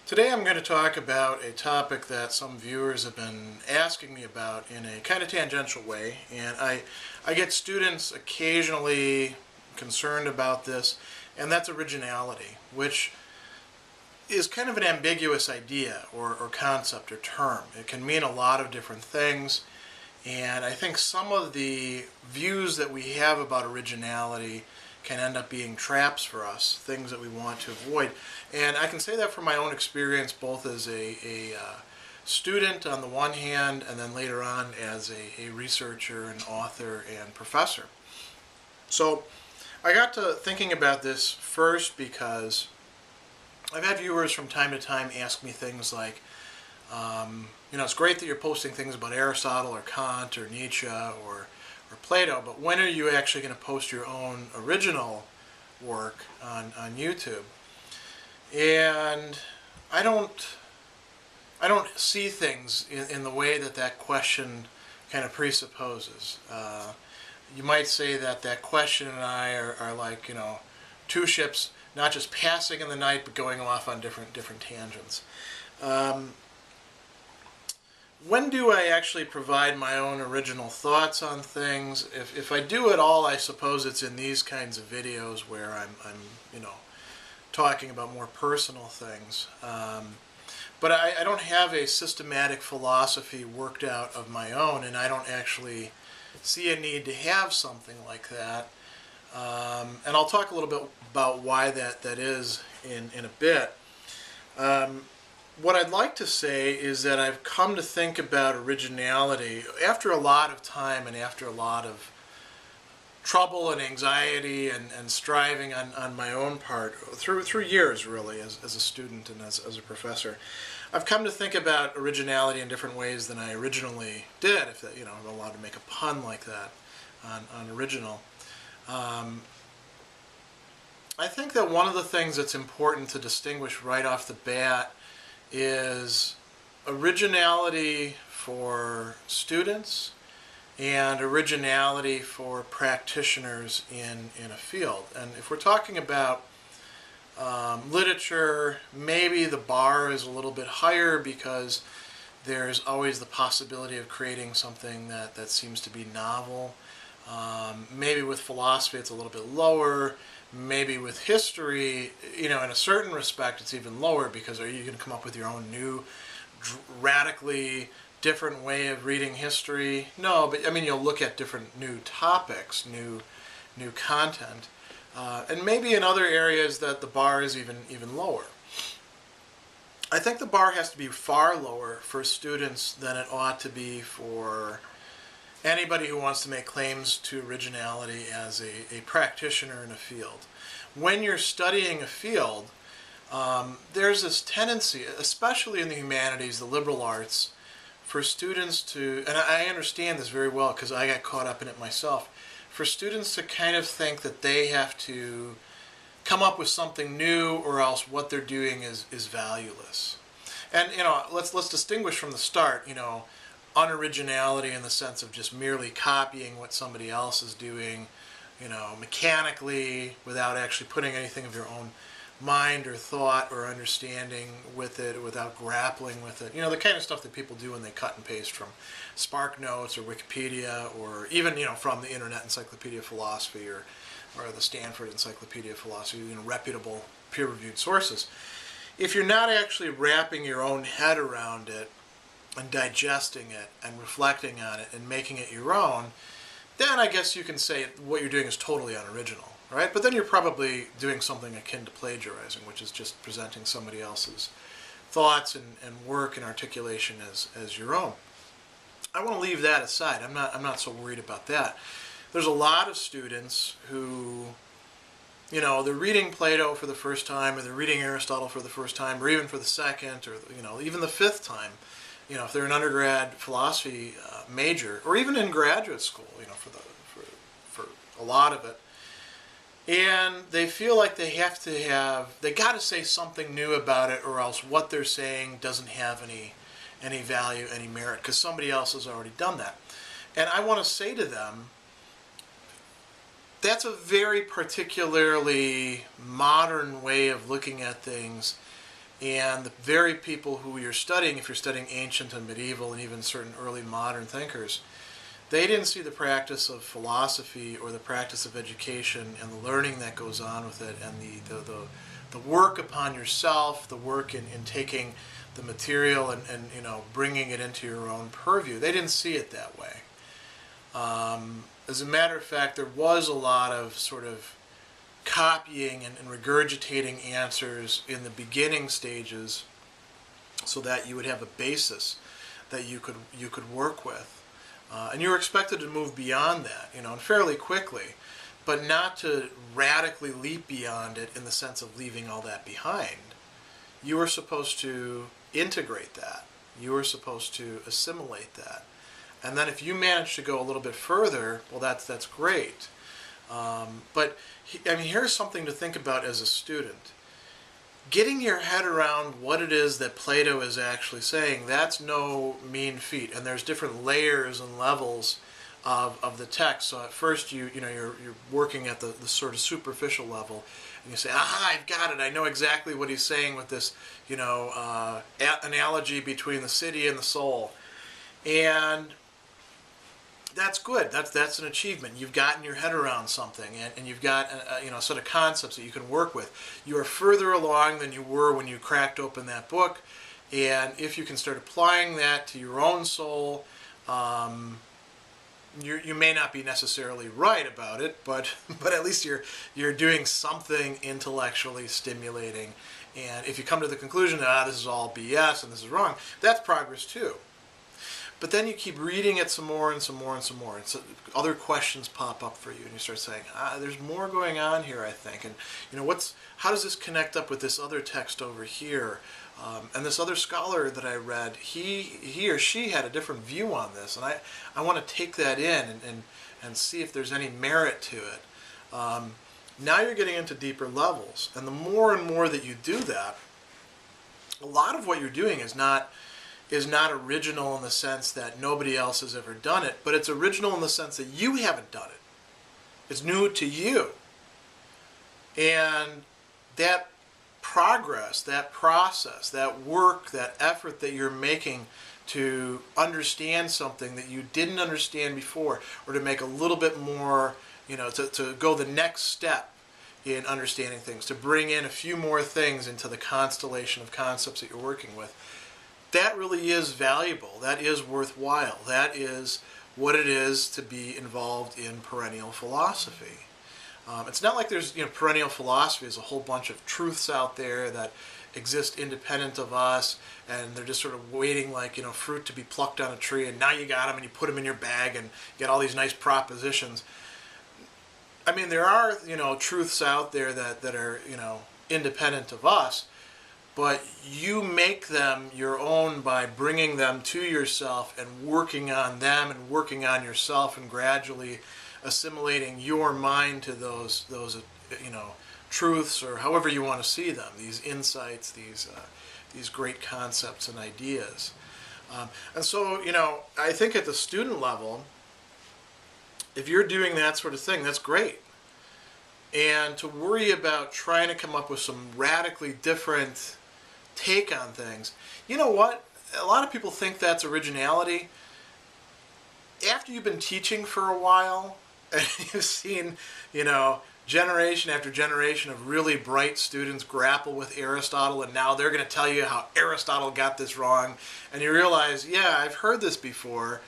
Today I'm going to talk about a topic that some viewers have been asking me about in a kind of tangential way, and I get students occasionally concerned about this, and that's originality, which is kind of an ambiguous idea or concept or term. It can mean a lot of different things, and I think some of the views that we have about originality can end up being traps for us, things that we want to avoid. And I can say that from my own experience, both as a student on the one hand, and then later on as a researcher and author and professor. So I got to thinking about this first because I've had viewers from time to time ask me things like, it's great that you're posting things about Aristotle or Kant or Nietzsche or Plato, but when are you actually going to post your own original work on YouTube? And I don't see things in the way that question kind of presupposes. You might say that question and I are like, two ships not just passing in the night but going off on different tangents. When do I actually provide my own original thoughts on things? If I do at all, I suppose it's in these kinds of videos where I'm talking about more personal things. But I don't have a systematic philosophy worked out of my own, and I don't actually see a need to have something like that. And I'll talk a little bit about why that is in a bit. What I'd like to say is that I've come to think about originality after a lot of time and after a lot of trouble and anxiety and striving on my own part through years, really, as a student and as a professor. I've come to think about originality in different ways than I originally did, if I'm allowed to make a pun like that on original. I think that one of the things that's important to distinguish right off the bat is originality for students and originality for practitioners in a field. And if we're talking about literature, maybe the bar is a little bit higher because there's always the possibility of creating something that seems to be novel. Maybe with philosophy it's a little bit lower. Maybe with history, in a certain respect, it's even lower because are you going to come up with your own new, radically different way of reading history? No, but you'll look at different new topics, new content, and maybe in other areas that the bar is even lower. I think the bar has to be far lower for students than it ought to be for anybody who wants to make claims to originality as a practitioner in a field. When you're studying a field, there's this tendency, especially in the humanities, the liberal arts, for students to, and I understand this very well because I got caught up in it myself, for students to kind of think that they have to come up with something new or else what they're doing is valueless. And let's distinguish from the start, unoriginality in the sense of just merely copying what somebody else is doing, mechanically, without actually putting anything of your own mind or thought or understanding with it, without grappling with it. The kind of stuff that people do when they cut and paste from Spark Notes or Wikipedia or even, from the Internet Encyclopedia of Philosophy or the Stanford Encyclopedia of Philosophy, reputable peer-reviewed sources. If you're not actually wrapping your own head around it and digesting it and reflecting on it and making it your own, then I guess you can say what you're doing is totally unoriginal, right? But then you're probably doing something akin to plagiarizing, which is just presenting somebody else's thoughts and work and articulation as your own. I want to leave that aside. I'm not so worried about that. There's a lot of students who, they're reading Plato for the first time, or they're reading Aristotle for the first time, or even for the second, or even the fifth time. If they're an undergrad philosophy major, or even in graduate school, for a lot of it, and they feel like they got to say something new about it, or else what they're saying doesn't have any value, any merit, because somebody else has already done that. And I want to say to them, that's a very particularly modern way of looking at things And the very people who you're studying, if you're studying ancient and medieval and even certain early modern thinkers, they didn't see the practice of philosophy or the practice of education and the learning that goes on with it, and the work upon yourself, the work in taking the material and bringing it into your own purview. They didn't see it that way. As a matter of fact, there was a lot of sort of copying and regurgitating answers in the beginning stages so that you would have a basis that you could work with. And you were expected to move beyond that, and fairly quickly, but not to radically leap beyond it in the sense of leaving all that behind. You were supposed to integrate that. You were supposed to assimilate that. And then if you manage to go a little bit further, well, that's great. But here's something to think about as a student. Getting your head around what it is that Plato is actually saying, that's no mean feat. And there's different layers and levels of the text. So at first you're working at the sort of superficial level, and you say, aha, I've got it. I know exactly what he's saying with this analogy between the city and the soul. And that's good. That's an achievement. You've gotten your head around something, and you've got a set of concepts that you can work with. You are further along than you were when you cracked open that book, and if you can start applying that to your own soul, you may not be necessarily right about it, but at least you're doing something intellectually stimulating. And if you come to the conclusion that this is all BS and this is wrong, that's progress too. But then you keep reading it some more and some more and some more, and so other questions pop up for you, and you start saying, there's more going on here, I think, and how does this connect up with this other text over here? And this other scholar that I read, he or she had a different view on this, and I want to take that in and see if there's any merit to it. Now you're getting into deeper levels, and the more and more that you do that, a lot of what you're doing is not original in the sense that nobody else has ever done it, but it's original in the sense that you haven't done it. It's new to you. And that progress, that process, that work, that effort that you're making to understand something that you didn't understand before, or to make a little bit more, to go the next step in understanding things, to bring in a few more things into the constellation of concepts that you're working with, that really is valuable. That is worthwhile. That is what it is to be involved in perennial philosophy. It's not like there's, perennial philosophy is a whole bunch of truths out there that exist independent of us, and they're just sort of waiting like, fruit to be plucked on a tree, and now you got them and you put them in your bag and get all these nice propositions. There are, truths out there that are, independent of us, but you make them your own by bringing them to yourself and working on them and working on yourself and gradually assimilating your mind to those truths, or however you want to see them, these insights, these great concepts and ideas. And so, I think at the student level, if you're doing that sort of thing, that's great. And to worry about trying to come up with some radically different take on things, you know what? A lot of people think that's originality. After you've been teaching for a while, and you've seen, generation after generation of really bright students grapple with Aristotle, and now they're going to tell you how Aristotle got this wrong, and you realize, yeah, I've heard this before.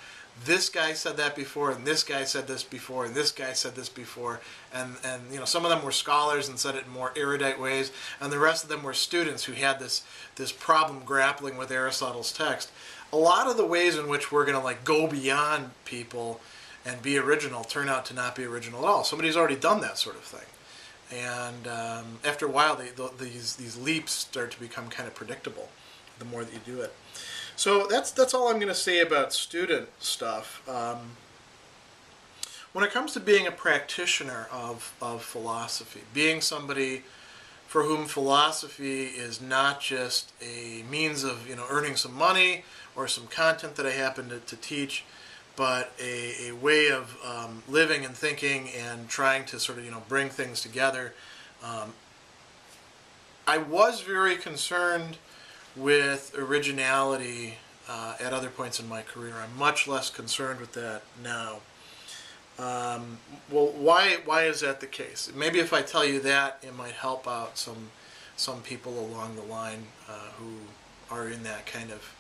This guy said that before, and this guy said this before, and this guy said this before, and some of them were scholars and said it in more erudite ways, and the rest of them were students who had this problem grappling with Aristotle's text. A lot of the ways in which we're going to go beyond people and be original turn out to not be original at all. Somebody's already done that sort of thing, and after a while, these leaps start to become kind of predictable. The more that you do it. So that's all I'm going to say about student stuff. When it comes to being a practitioner of philosophy, being somebody for whom philosophy is not just a means of earning some money or some content that I happen to teach, but a way of living and thinking and trying to sort of bring things together, I was very concerned with originality at other points in my career. I'm much less concerned with that now. Well, why is that the case? Maybe if I tell you that, it might help out some people along the line who are in that kind of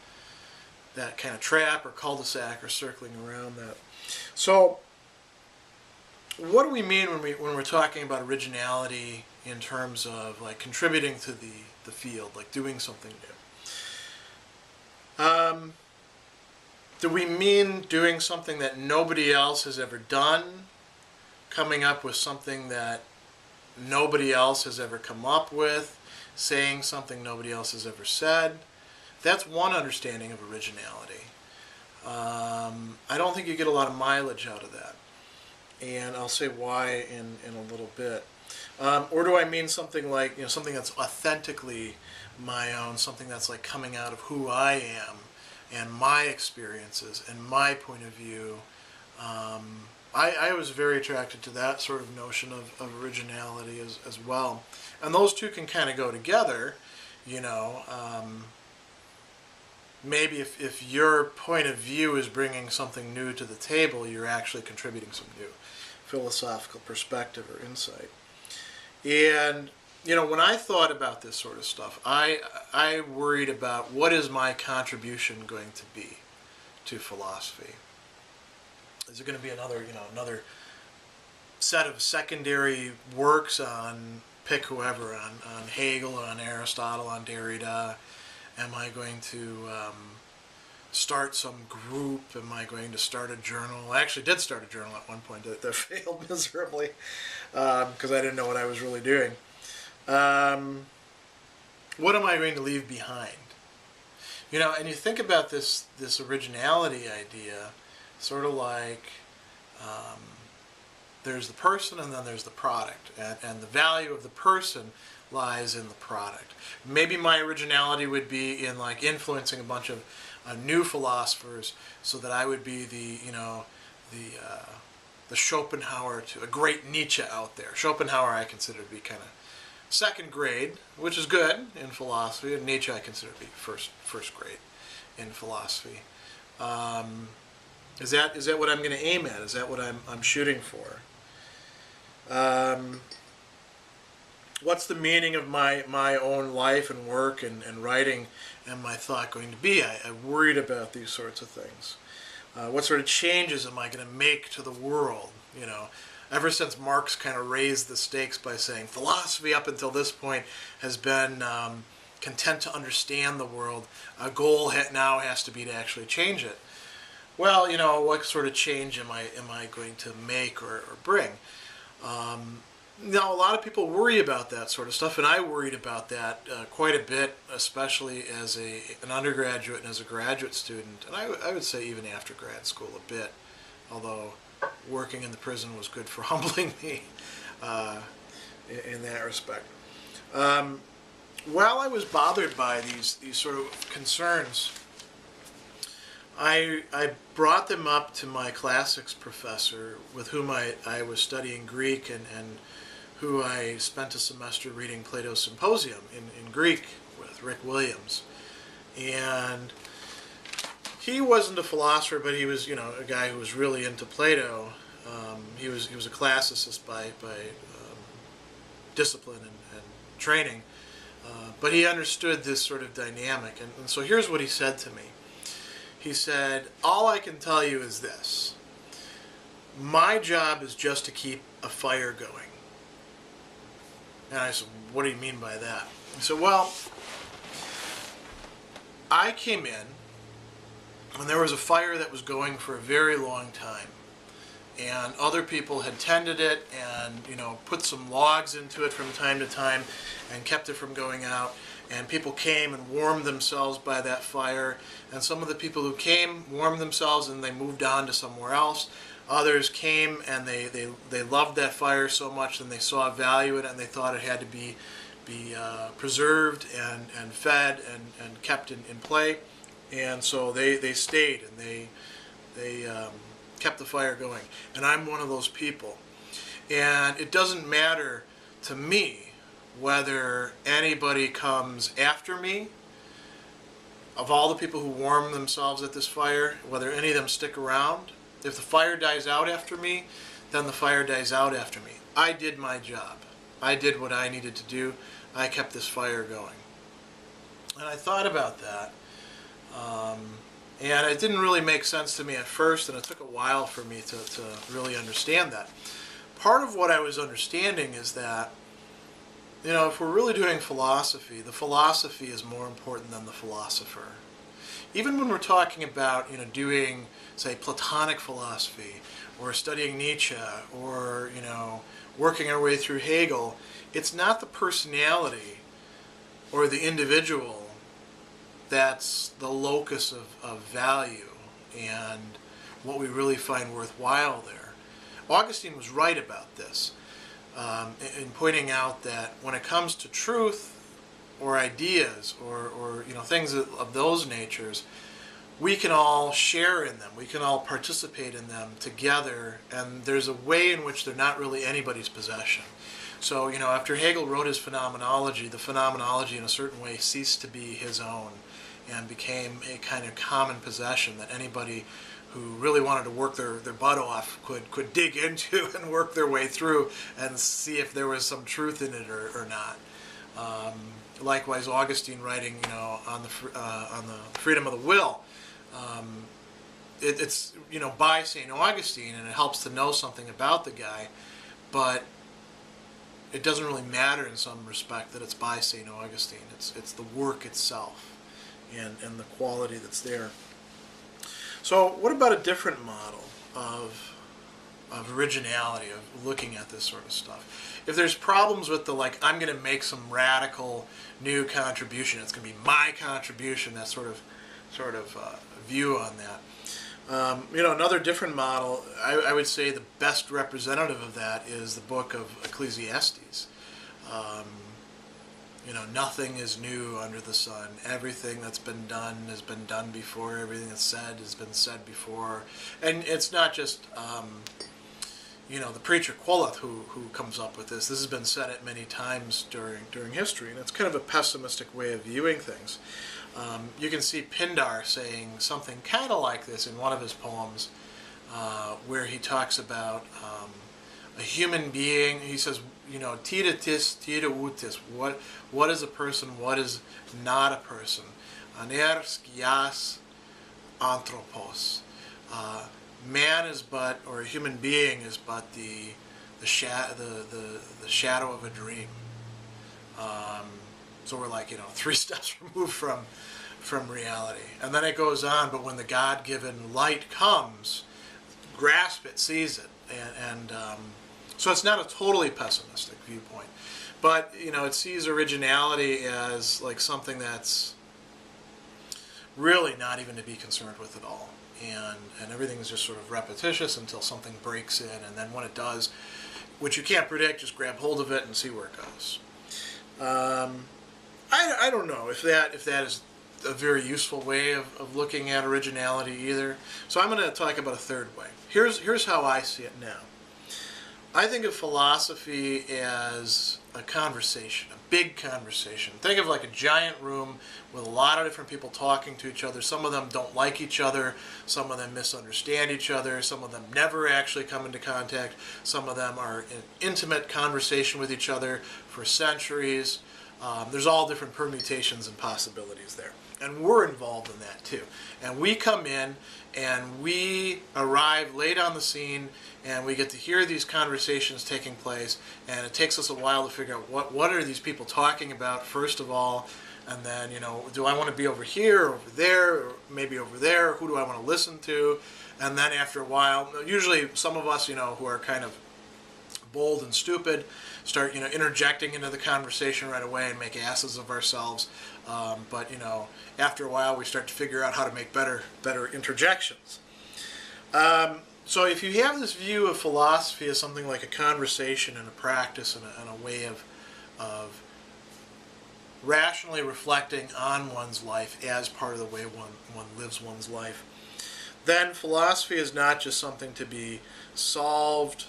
trap or cul-de-sac or circling around that. So, what do we mean when we're talking about originality in terms of like contributing to the field, like doing something new? Do we mean doing something that nobody else has ever done, coming up with something that nobody else has ever come up with, saying something nobody else has ever said? That's one understanding of originality. I don't think you get a lot of mileage out of that, and I'll say why in a little bit. Or do I mean something like, something that's authentically my own, something that's like coming out of who I am and my experiences and my point of view? I was very attracted to that sort of notion of originality as well. And those two can kind of go together, maybe if your point of view is bringing something new to the table, you're actually contributing some new philosophical perspective or insight. And, when I thought about this sort of stuff, I worried about what is my contribution going to be to philosophy. Is there going to be another set of secondary works on, pick whoever, on Hegel, on Aristotle, on Derrida? Am I going to start some group? Am I going to start a journal? I actually did start a journal at one point that failed miserably because I didn't know what I was really doing. What am I going to leave behind? And you think about this originality idea, sort of like there's the person and then there's the product, and the value of the person lies in the product. Maybe my originality would be in like influencing a bunch of new philosophers, so that I would be the Schopenhauer to a great Nietzsche out there. Schopenhauer I consider to be kind of second grade, which is good in philosophy, and Nietzsche I consider to be first grade in philosophy. Is that what I'm going to aim at? Is that what I'm shooting for? What's the meaning of my own life and work and writing and my thought going to be? I worried about these sorts of things. What sort of changes am I going to make to the world? Ever since Marx kind of raised the stakes by saying philosophy up until this point has been content to understand the world, a goal now has to be to actually change it. Well, what sort of change am I going to make or bring? Now, a lot of people worry about that sort of stuff, and I worried about that quite a bit, especially as an undergraduate and as a graduate student, and I would say even after grad school a bit, although working in the prison was good for humbling me in that respect. While I was bothered by these sort of concerns, I brought them up to my classics professor, with whom I was studying Greek and who I spent a semester reading Plato's Symposium in Greek with, Rick Williams. And he wasn't a philosopher, but he was, a guy who was really into Plato. He was a classicist by discipline and training, but he understood this sort of dynamic. And so here's what he said to me. He said, "All I can tell you is this. My job is just to keep a fire going." And I said, "What do you mean by that?" He said, "Well, I came in when there was a fire that was going for a very long time, and other people had tended it and put some logs into it from time to time and kept it from going out, and people came and warmed themselves by that fire, and some of the people who came warmed themselves and they moved on to somewhere else. Others came and they loved that fire so much and they saw value in it, and they thought it had to be preserved and fed and kept in play, and so they stayed and they kept the fire going. And I'm one of those people. And it doesn't matter to me whether anybody comes after me, of all the people who warm themselves at this fire, whether any of them stick around. If the fire dies out after me, then the fire dies out after me. I did my job. I did what I needed to do. I kept this fire going. And I thought about that. And it didn't really make sense to me at first, and it took a while for me to really understand that. Part of what I was understanding is that, you know, if we're really doing philosophy, the philosophy is more important than the philosopher. Even when we're talking about, you know, doing, say, Platonic philosophy, or studying Nietzsche, or, you know, working our way through Hegel, it's not the personality or the individual that's the locus of value and what we really find worthwhile there. Augustine was right about this in pointing out that when it comes to truth or ideas or you know, things of those natures, we can all share in them, we can all participate in them together, and there's a way in which they're not really anybody's possession. So, you know, after Hegel wrote his phenomenology, the phenomenology in a certain way ceased to be his own and became a kind of common possession that anybody who really wanted to work their butt off could dig into and work their way through and see if there was some truth in it or not. Likewise, Augustine writing, you know, on the freedom of the will, it's, you know, by St. Augustine, and it helps to know something about the guy, but it doesn't really matter in some respect that it's by St. Augustine. It's the work itself and the quality that's there. So what about a different model of originality, of looking at this sort of stuff? If there's problems with the, like, I'm going to make some radical new contribution, it's going to be my contribution, that sort of view on that. You know, another different model, I would say the best representative of that is the book of Ecclesiastes. You know, nothing is new under the sun. Everything that's been done has been done before. Everything that's said has been said before. And it's not just, you know, the preacher Quolleth who comes up with this. This has been said at many times during history, and it's kind of a pessimistic way of viewing things. You can see Pindar saying something kind of like this in one of his poems, where he talks about a human being. He says, you know, tita tis, tita utis. What is a person? What is not a person? Aner skias anthropos. Man is but, or a human being is but the shadow of a dream. So we're like, you know, 3 steps removed from reality. And then it goes on, but when the God-given light comes, grasp it, seize it. And so it's not a totally pessimistic viewpoint. But, you know, it sees originality as like something that's really not even to be concerned with at all. And everything is just sort of repetitious until something breaks in. And then when it does, which you can't predict, just grab hold of it and see where it goes. I don't know if that is a very useful way of looking at originality either. So I'm going to talk about a third way. Here's how I see it now. I think of philosophy as a conversation, a big conversation. Think of like a giant room with a lot of different people talking to each other. Some of them don't like each other. Some of them misunderstand each other. Some of them never actually come into contact. Some of them are in intimate conversation with each other for centuries. There's all different permutations and possibilities there. And we're involved in that too. And we come in and we arrive late on the scene and we get to hear these conversations taking place, and it takes us a while to figure out what are these people talking about first of all, and then, you know, do I want to be over here or over there, or maybe over there, who do I want to listen to? And then after a while, usually some of us, you know, who are kind of bold and stupid, start, you know, interjecting into the conversation right away and make asses of ourselves. But, you know, after a while we start to figure out how to make better interjections. So if you have this view of philosophy as something like a conversation and a practice and a way of rationally reflecting on one's life as part of the way one lives one's life, then philosophy is not just something to be solved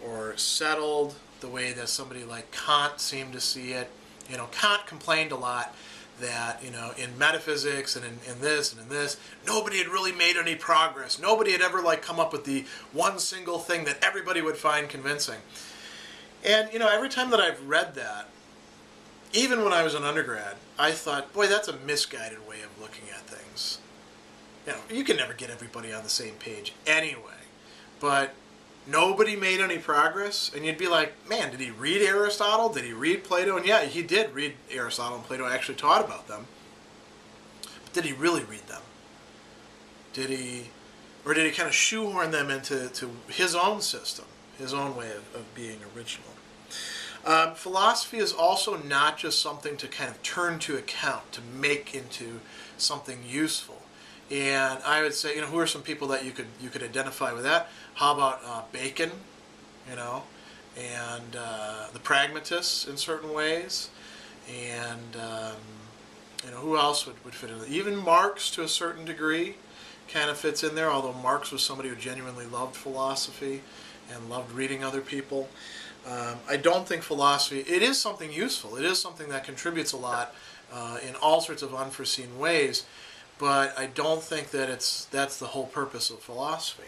or settled the way that somebody like Kant seemed to see it. You know, Kant complained a lot that, you know, in metaphysics and in this and in this, nobody had really made any progress. Nobody had ever like come up with the one single thing that everybody would find convincing. And, you know, every time that I've read that, even when I was an undergrad, I thought, boy, that's a misguided way of looking at things. You know, you can never get everybody on the same page anyway. But nobody made any progress, and you'd be like, man, did he read Aristotle? Did he read Plato? And yeah, he did read Aristotle, and Plato actually taught about them. But did he really read them? Did he, or did he kind of shoehorn them into his own system, his own way of being original? Philosophy is also not just something to kind of turn to account, to make into something useful. And I would say, you know, who are some people that you could identify with that? How about Bacon, you know, and the pragmatists in certain ways, and you know, who else would fit in? Even Marx, to a certain degree, kind of fits in there. Although Marx was somebody who genuinely loved philosophy and loved reading other people. I don't think philosophy, it is something useful. It is something that contributes a lot in all sorts of unforeseen ways, but I don't think that that's the whole purpose of philosophy.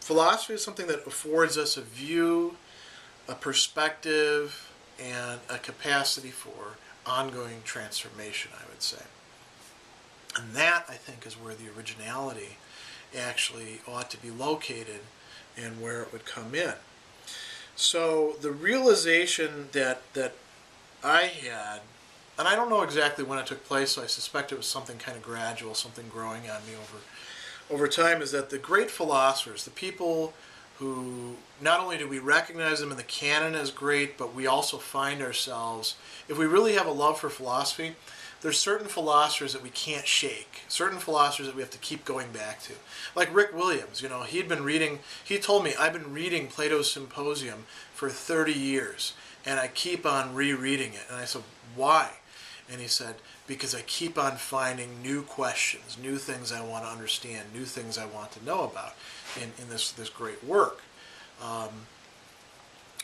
Philosophy is something that affords us a view, a perspective, and a capacity for ongoing transformation, I would say. And that, I think, is where the originality actually ought to be located and where it would come in. So the realization that I had, and I don't know exactly when it took place, so I suspect it was something kind of gradual, something growing on me over time, is that the great philosophers, the people who not only do we recognize them in the canon as great, but we also find ourselves, if we really have a love for philosophy, there's certain philosophers that we can't shake, certain philosophers that we have to keep going back to. Like Rick Williams, you know, he told me, I've been reading Plato's Symposium for 30 years, and I keep on rereading it. And I said, why? And he said, because I keep on finding new questions, new things I want to understand, new things I want to know about in this great work.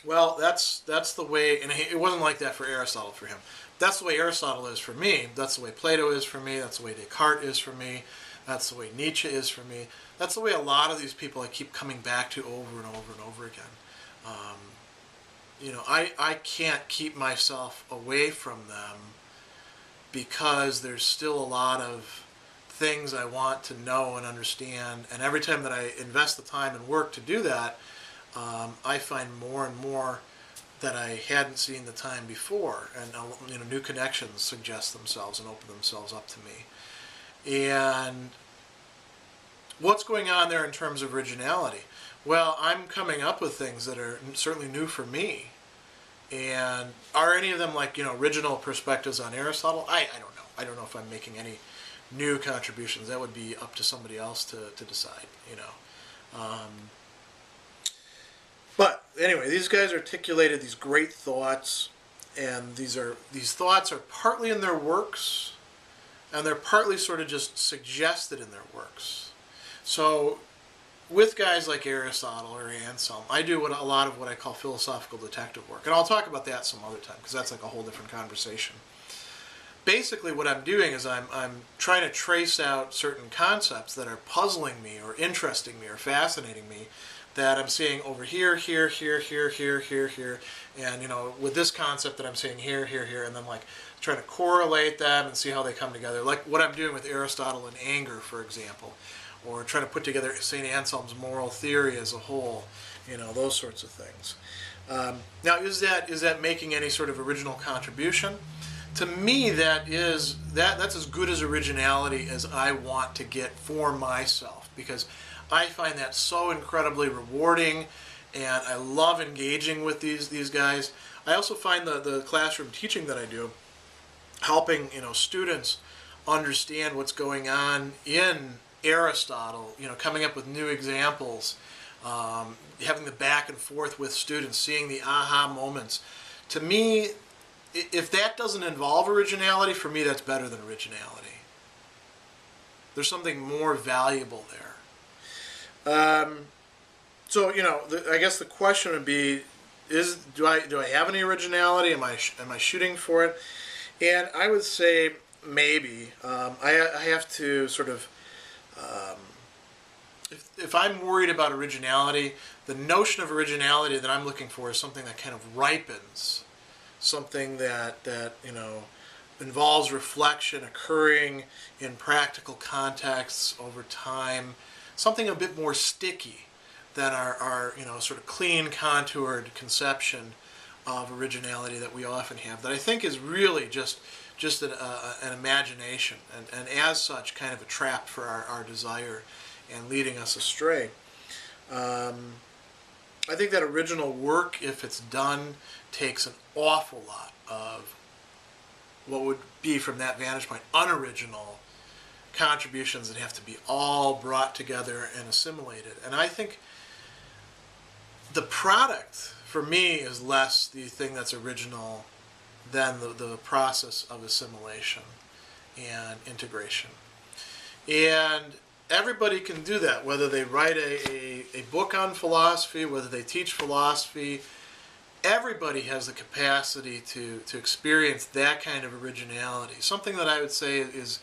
Well, that's the way, and it wasn't like that for Aristotle for him. That's the way Aristotle is for me. That's the way Plato is for me. That's the way Descartes is for me. That's the way Nietzsche is for me. That's the way a lot of these people I keep coming back to over and over and over again. You know, I can't keep myself away from them because there's still a lot of things I want to know and understand. And every time that I invest the time and work to do that, I find more and more that I hadn't seen the time before, and you know, new connections suggest themselves and open themselves up to me. And what's going on there in terms of originality? Well, I'm coming up with things that are certainly new for me. And are any of them like, you know, original perspectives on Aristotle? I don't know. I don't know if I'm making any new contributions. That would be up to somebody else to decide, you know. But anyway, these guys articulated these great thoughts, and these thoughts are partly in their works, and they're partly sort of just suggested in their works. So with guys like Aristotle or Anselm, I do a lot of what I call philosophical detective work, and I'll talk about that some other time because that's like a whole different conversation. Basically what I'm doing is I'm trying to trace out certain concepts that are puzzling me or interesting me or fascinating me, that I'm seeing over here, here, here, here, here, here, here, and you know, with this concept that I'm seeing here, here, here, and then like trying to correlate them and see how they come together. Like what I'm doing with Aristotle and anger, for example, or trying to put together St. Anselm's moral theory as a whole, you know, those sorts of things. Now, is that making any sort of original contribution? To me, that's as good as originality as I want to get for myself, because I find that so incredibly rewarding, and I love engaging with these guys. I also find the classroom teaching that I do helping, you know, students understand what's going on in Aristotle, you know, coming up with new examples, having the back and forth with students, seeing the aha moments. To me, if that doesn't involve originality, for me that's better than originality. There's something more valuable there. So I guess the question would be: do I have any originality? Am I shooting for it? And I would say maybe. I have to sort of, if I'm worried about originality, the notion of originality that I'm looking for is something that kind of ripens, something that involves reflection occurring in practical contexts over time, something a bit more sticky than our sort of clean contoured conception of originality that we often have, that I think is really just an imagination, and as such kind of a trap for our desire and leading us astray. I think that original work, if it's done, takes an awful lot of what would be, from that vantage point, unoriginal contributions that have to be all brought together and assimilated. And I think the product, for me, is less the thing that's original than the process of assimilation and integration. And everybody can do that, whether they write a book on philosophy, whether they teach philosophy. Everybody has the capacity to experience that kind of originality, something that I would say is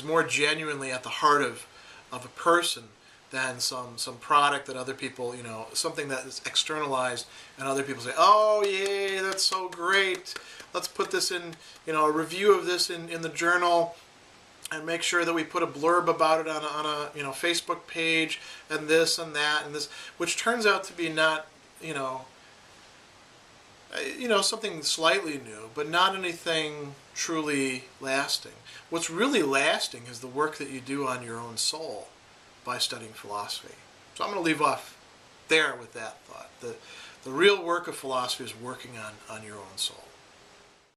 more genuinely at the heart of a person than some product that other people, something that is externalized, and other people say, oh yay, that's so great, let's put this in, a review of this in the journal, and make sure that we put a blurb about it on a Facebook page, and this and that and this, which turns out to be not something slightly new, but not anything truly lasting. What's really lasting is the work that you do on your own soul by studying philosophy. So I'm going to leave off there with that thought. The real work of philosophy is working on your own soul.